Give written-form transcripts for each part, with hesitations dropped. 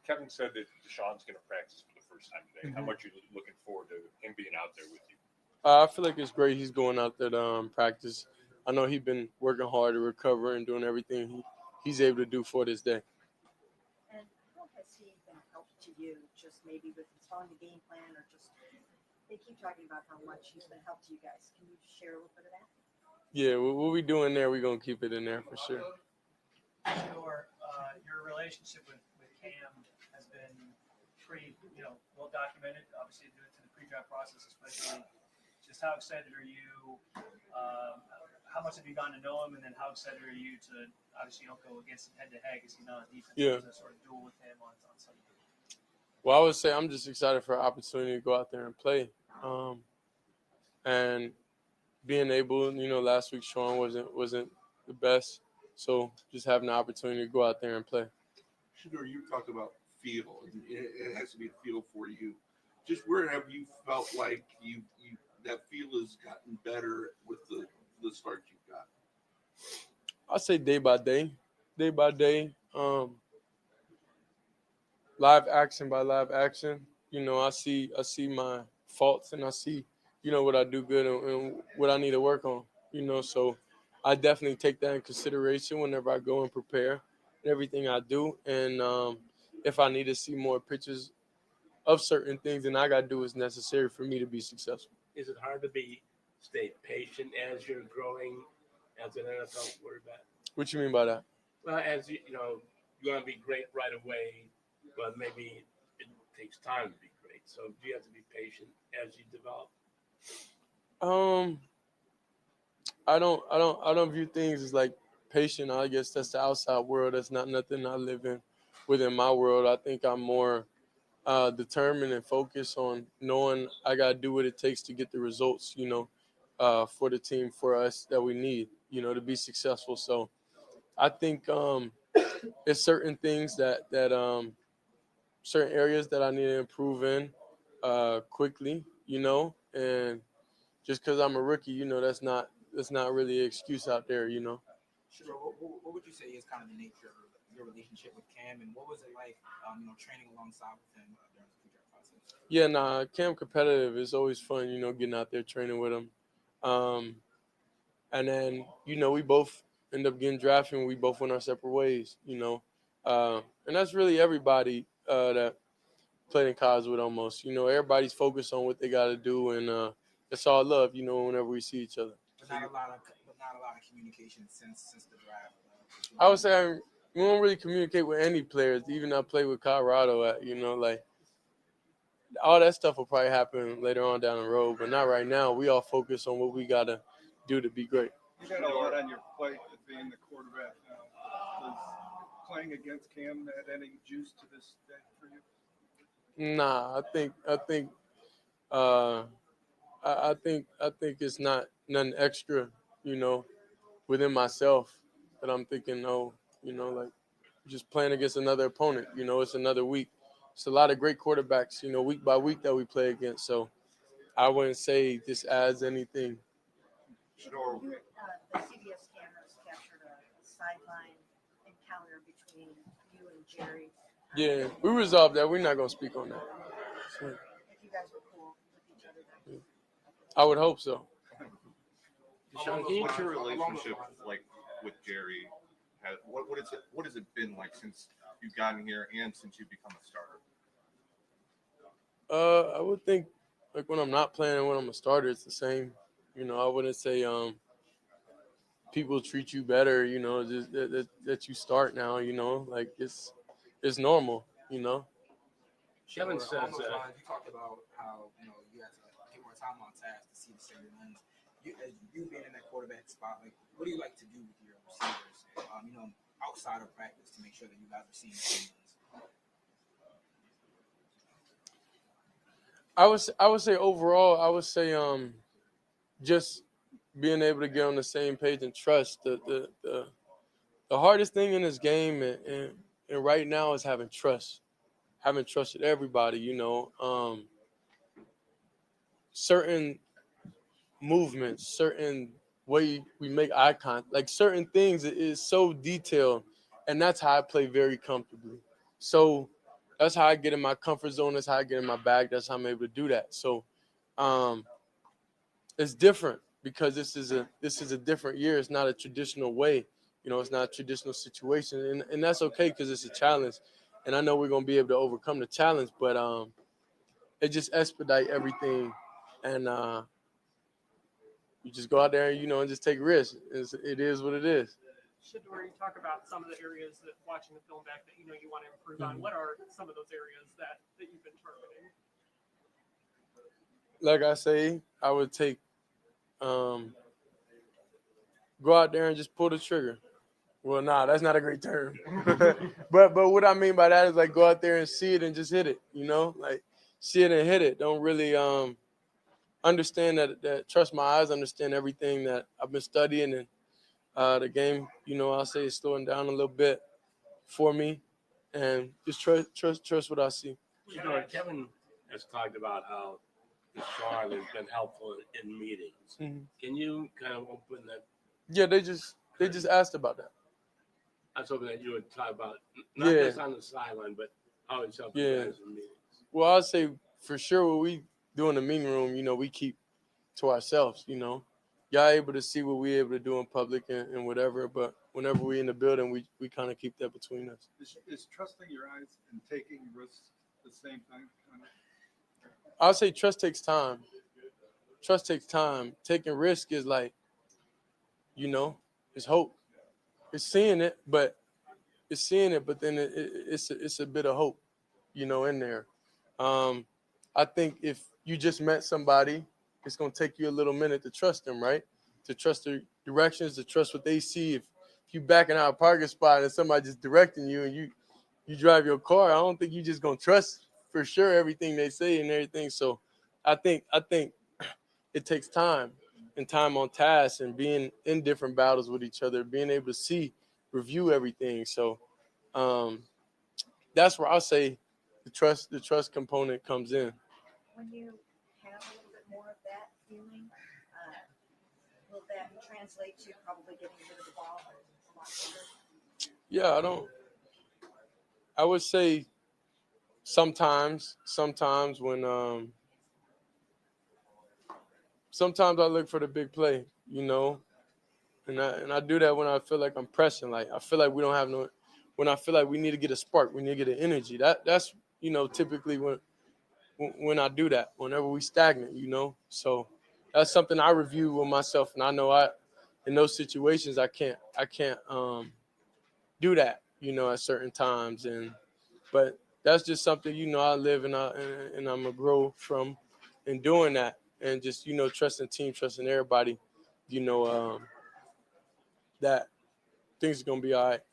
Kevin said that Deshaun's going to practice for the first time today. How much are you looking forward to him being out there with you? I feel like it's great he's going out there to practice. I know he's been working hard to recover and doing everything he's able to do for this day. And how has he been a help to you, just maybe with installing the game plan or just they keep talking about how much he's been a help to you guys. Can you share a little bit of that? Yeah, what we do in there, we're going to keep it in there for sure. Shedeur, your relationship with Cam has been pretty, well documented. Obviously, due to the pre-draft process, especially. Just how excited are you? How much have you gotten to know him, and then how excited are you to obviously you don't go against him head to head because he's not on defense. Yeah. To sort of duel with him on Sunday. Well, I would say I'm just excited for an opportunity to go out there and play, and being able, last week Sean wasn't the best, so just having the opportunity to go out there and play. Shedeur, you talked about feel. It has to be a feel for you. Just where have you felt like you that feel has gotten better with the start you've got? I say day by day, live action by live action. I see my faults and I see, what I do good and what I need to work on. So I definitely take that in consideration whenever I go and prepare and everything I do. And if I need to see more pictures of certain things, then I got to do what's necessary for me to be successful. Is it hard to stay patient as you're growing as an NFL quarterback? What you mean by that? Well, as you want to be great right away, but maybe it takes time to be great. So do you have to be patient as you develop? I don't view things as like patient. I guess that's the outside world. That's not nothing I live in within my world. I think I'm more determined and focused on knowing I got to do what it takes to get the results, for the team, for us that we need, to be successful. So I think it's certain things that certain areas that I need to improve in quickly, and just because I'm a rookie, that's not really an excuse out there, Sure. What would you say is kind of the nature of your relationship with Cam, and what was it like, training alongside with him during the pre-draft process? Yeah, Cam competitive is always fun, getting out there training with him. And then, we both end up getting drafted and we both went our separate ways, and that's really everybody that played in college with almost. Everybody's focused on what they got to do, and it's all love, whenever we see each other. But not a lot of communication since the draft. I would say we don't really communicate with any players, even I play with Colorado at, like all that stuff will probably happen later on down the road, but not right now. We all focus on what we got to do to be great. You got a lot on your plate as being the quarterback now. Does playing against Cam add any juice to this day for you? Nah, I think it's not nothing extra, within myself that I'm thinking, like just playing against another opponent, it's another week. It's a lot of great quarterbacks, week by week that we play against. So I wouldn't say this adds anything. Shedeur, The CBS cameras captured a sideline encounter between you and Jerry. Yeah, we resolved that. We're not going to speak on that. So, If you guys were cool with each other, then. I would hope so. Deshaun, what's your relationship like with Jerry? What has it been like since you've gotten here and since you've become a starter? I would think like when I'm not playing and when I'm a starter, it's the same. I wouldn't say people treat you better. Just that you start now. Like it's normal. Kevin says you talked about how you had to get more time on task to see the same lens. You being in that quarterback spot, like what do you like to do with your receivers? Outside of practice to make sure that you guys are seeing the same lens. I would say overall, just being able to get on the same page and trust. The hardest thing in this game and right now is having trust. Having trusted everybody, certain movements, certain way we make eye contact, like certain things is so detailed, and that's how I play very comfortably. So that's how I get in my comfort zone. That's how I get in my bag. That's how I'm able to do that. So it's different because this is a different year. It's not a traditional way. It's not a traditional situation, and that's okay because it's a challenge. And I know we're gonna be able to overcome the challenge, but it just expedite everything, and you just go out there and just take risks. It is what it is. Shedeur, you talk about some of the areas that watching the film back that you want to improve on. Mhm. What are some of those areas that you've been targeting? Like I say, I would take go out there and just pull the trigger. Well, nah, that's not a great term. but what I mean by that is like go out there and see it and just hit it. Like see it and hit it. Don't really understand that trust my eyes, understand everything that I've been studying, and the game. I'll say is slowing down a little bit for me, and just trust what I see. Kevin has talked about how Sean has been helpful in meetings. Mhm. Can you kind of open that? Yeah, they just asked about that. I was hoping that you would talk about not Yeah. just on the sideline, but how it's helping Yeah. guys in meetings. Well, I'd say for sure what we do in the meeting room, we keep to ourselves. Y'all able to see what we able to do in public and whatever, but whenever we in the building, we kind of keep that between us. Is trusting your eyes and taking risks the same thing? Kind of? I'll say trust takes time. Trust takes time. Taking risk is like, it's hope. It's seeing it, but then it's a bit of hope, in there. I think if you just met somebody, it's gonna take you a little minute to trust them, right? To trust their directions, to trust what they see. If you backing out a parking spot and somebody just directing you and you drive your car, I don't think you just gonna trust for sure everything they say and everything. So I think it takes time and time on task and being in different battles with each other, being able to see, review everything. So that's where I'll say the trust component comes in. When you have a little bit more of that feeling, will that translate to probably getting rid of the ball a lot quicker? Yeah, I would say sometimes when sometimes I look for the big play, and I do that when I feel like I'm pressing. Like I feel like we don't have no. When I feel like we need to get a spark, we need to get an energy. That's typically when I do that. Whenever we stagnant, So that's something I review with myself, and I know in those situations I can't do that. At certain times, but that's just something I live and I'm gonna grow from in doing that, and just trusting team, trusting everybody. That things are gonna be all right. I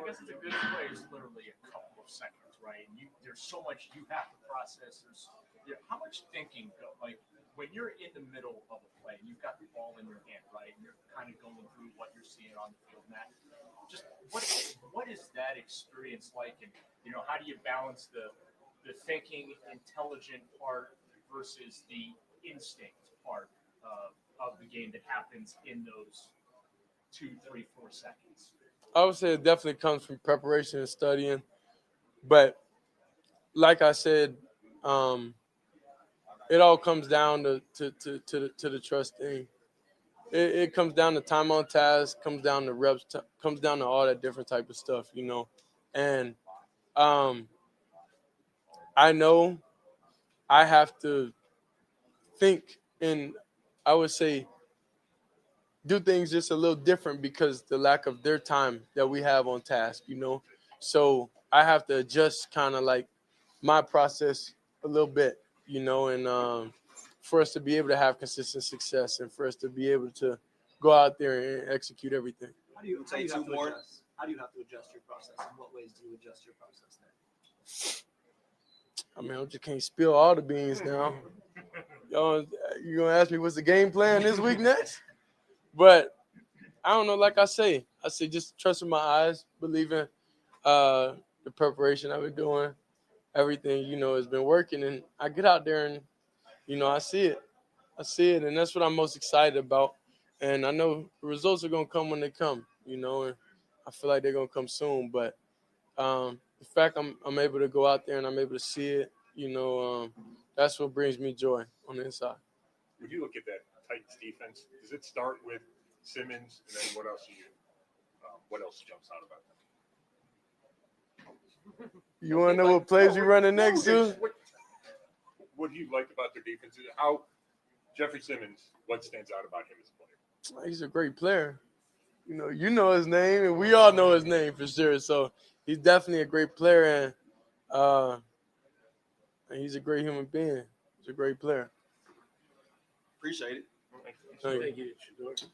guess it's a good play is literally a couple of seconds, right? And there's so much you have to process. How much thinking like when you're in the middle of a play, you've got the ball in your hand, right? And you're kind of going through what you're seeing on the field. And just what is that experience like? And how do you balance the thinking, intelligent part versus the instinct part of the game that happens in those 2, 3, 4 seconds? I would say it definitely comes from preparation and studying, but like I said, it all comes down to the trust thing. It comes down to time on task, comes down to reps, comes down to all that different type of stuff, And I know I have to think and I would say do things just a little different because the lack of their time that we have on task, So I have to adjust kind of like my process a little bit, and for us to be able to have consistent success and for us to be able to go out there and execute everything. How do you Say have two to more. adjust? How do you have to adjust your process? In what ways do you adjust your process then? I mean, I just can't spill all the beans now. Y'all, you gonna ask me what's the game plan this week next? But I don't know. Like I say just trusting my eyes, believing the preparation I've been doing, everything has been working, and I get out there and I see it, and that's what I'm most excited about. And I know the results are gonna come when they come, and I feel like they're gonna come soon. But the fact I'm able to go out there and I'm able to see it, that's what brings me joy on the inside. When you look at that Titans defense, does it start with Simmons, and then what else jumps out about them? You want to know what plays we running next to? What do you like about their defense? How Jeffrey Simmons, what stands out about him as a player? He's a great player. You know his name, and we all know his name for sure. So he's definitely a great player, and he's a great human being. He's a great player. Appreciate it. Thank you. Thank you, Shedeur.